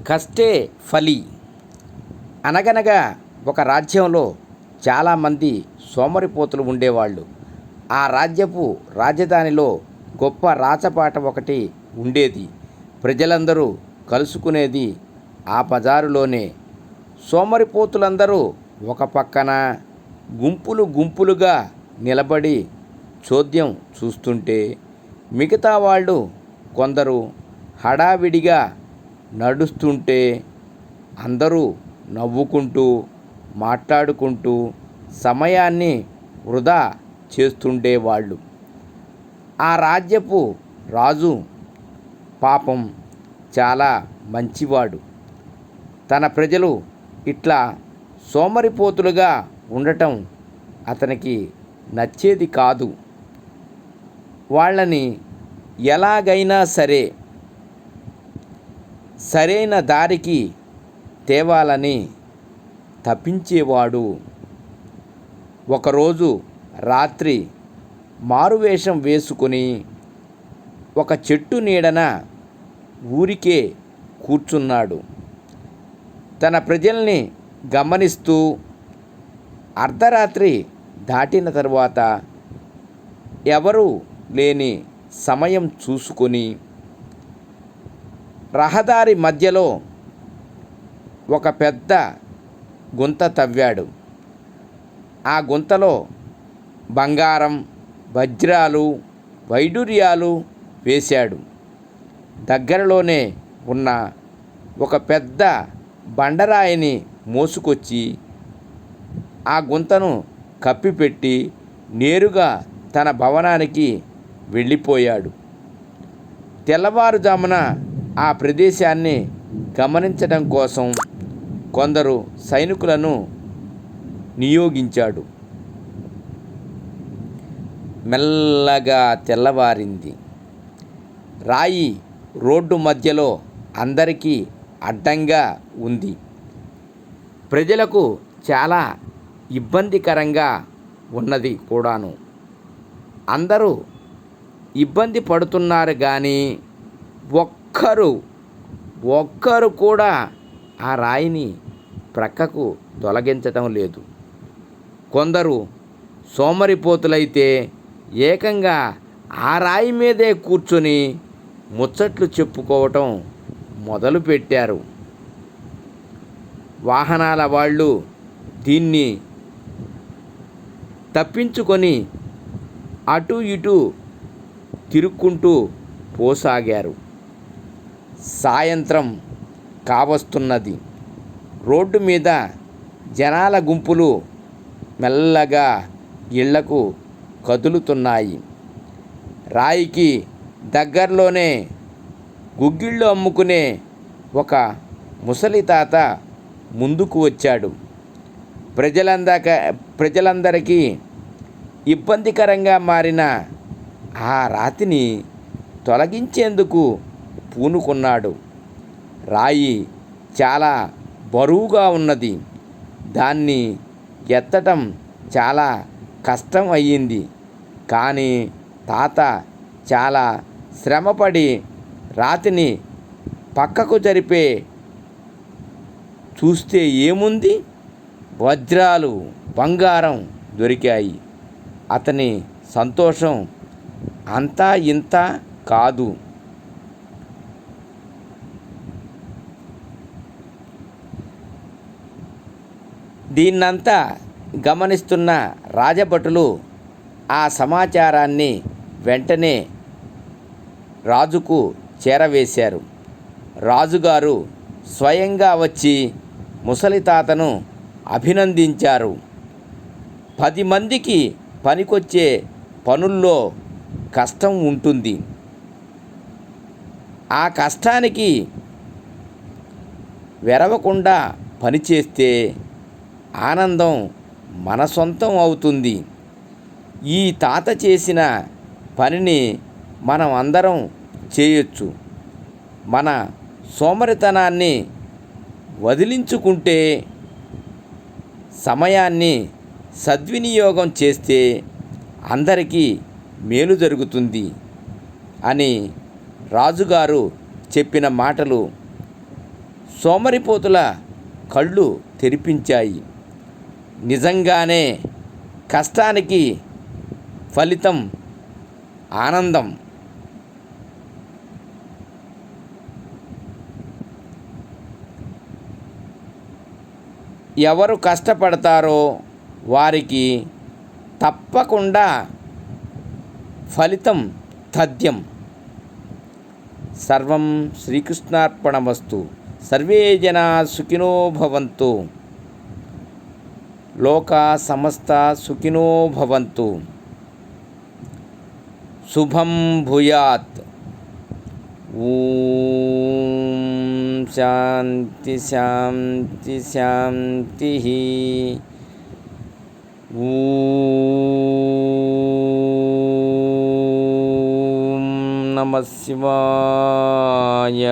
కష్టే ఫలి. అనగనగా ఒక రాజ్యంలో చాలామంది సోమరిపోతులు ఉండేవాళ్ళు. ఆ రాజ్యపు రాజధానిలో గొప్ప రాచపాట ఒకటి ఉండేది. ప్రజలందరూ కలుసుకునేది ఆ బజారులోనే. సోమరిపోతులందరూ ఒక పక్కన గుంపులు గుంపులుగా నిలబడి చోద్యం చూస్తుంటే, మిగతా వాళ్ళు కొందరు హడావిడిగా నడుస్తుంటే అందరూ నవ్వుకుంటూ మాట్లాడుకుంటూ సమయాన్ని వృధా చేస్తుండేవాళ్ళు. ఆ రాజ్యపు రాజు పాపం చాలా మంచివాడు. తన ప్రజలు ఇట్లా సోమరిపోతులుగా ఉండటం అతనికి నచ్చేది కాదు. వాళ్ళని ఎలాగైనా సరే సరైన దారికి తేవాలని తప్పించేవాడు. ఒకరోజు రాత్రి మారువేషం వేసుకుని ఒక చెట్టు నీడన ఊరికే కూర్చున్నాడు. తన ప్రజల్ని గమనిస్తూ అర్ధరాత్రి దాటిన తర్వాత ఎవరూ లేని సమయం చూసుకొని రహదారి మధ్యలో ఒక పెద్ద గుంత తవ్వాడు. ఆ గుంతలో బంగారం, వజ్రాలు, వైడూర్యాలు వేశాడు. దగ్గరలోనే ఉన్న ఒక పెద్ద బండరాయిని మోసుకొచ్చి ఆ గుంతను కప్పిపెట్టి నేరుగా తన భవనానికి వెళ్ళిపోయాడు. తెల్లవారుజామున ఆ ప్రదేశాన్ని గమనించడం కోసం కొందరు సైనికులను నియోగించాడు. మెల్లగా తెల్లవారింది. రాయి రోడ్డు మధ్యలో అందరికీ అడ్డంగా ఉంది. ప్రజలకు చాలా ఇబ్బందికరంగా ఉన్నది కూడాను. అందరూ ఇబ్బంది పడుతున్నారు కానీ ఒక్కరు కూడా ఆ రాయిని ప్రక్కకు తొలగించటం లేదు. కొందరు సోమరిపోతులైతే ఏకంగా ఆ రాయి మీదే కూర్చొని ముచ్చట్లు చెప్పుకోవటం మొదలుపెట్టారు. వాహనాల వాళ్ళు దీన్ని తప్పించుకొని అటు ఇటు తిరుక్కుంటూ పోసాగారు. సాయంత్రం కావస్తున్నది. రోడ్డు మీద జనాల గుంపులు మెల్లగా ఇళ్లకు కదులుతున్నాయి. రాయికి దగ్గరలోనే గుగ్గిళ్ళు అమ్ముకునే ఒక ముసలి తాత ముందుకు వచ్చాడు. ప్రజలందరికీ ఇబ్బందికరంగా మారిన ఆ రాతిని తొలగించేందుకు పూనుకున్నాడు. రాయి చాలా బరువుగా ఉన్నది. దాన్ని ఎత్తటం చాలా కష్టం అయ్యింది. కానీ తాత చాలా శ్రమపడి రాతిని పక్కకు జరిపే చూస్తే ఏముంది, వజ్రాలు, బంగారం దొరికాయి. అతని సంతోషం అంతా ఇంత కాదు. దీన్నంతా గమనిస్తున్న రాజభటులు ఆ సమాచారాన్ని వెంటనే రాజుకు చేరవేశారు. రాజుగారు స్వయంగా వచ్చి ముసలి తాతను అభినందించారు. 10 మందికి పనికొచ్చే పనుల్లో కష్టం ఉంటుంది. ఆ కష్టానికి వెరవకుండా పనిచేస్తే ఆనందం మన సొంతం అవుతుంది. ఈ తాత చేసిన పనిని మనం అందరం చేయొచ్చు. మన సోమరితనాన్ని వదిలించుకుంటే, సమయాన్ని సద్వినియోగం చేస్తే అందరికీ మేలు జరుగుతుంది అని రాజుగారు చెప్పిన మాటలు సోమరిపోతుల కళ్ళు తెరిపించాయి. నిజంగానే కష్టానికి ఫలితం ఆనందం. ఎవరు కష్టపడతారో వారికి తప్పకుండా ఫలితం తథ్యం. సర్వం శ్రీకృష్ణార్పణమస్తు. సర్వే జనా సుఖినో భవంతు. లోకా సమస్త సుఖినో భవంతు. శుభం భూయాత్. ఓం శాంతి శాంతి శాంతి. ఓం నమః శివాయ.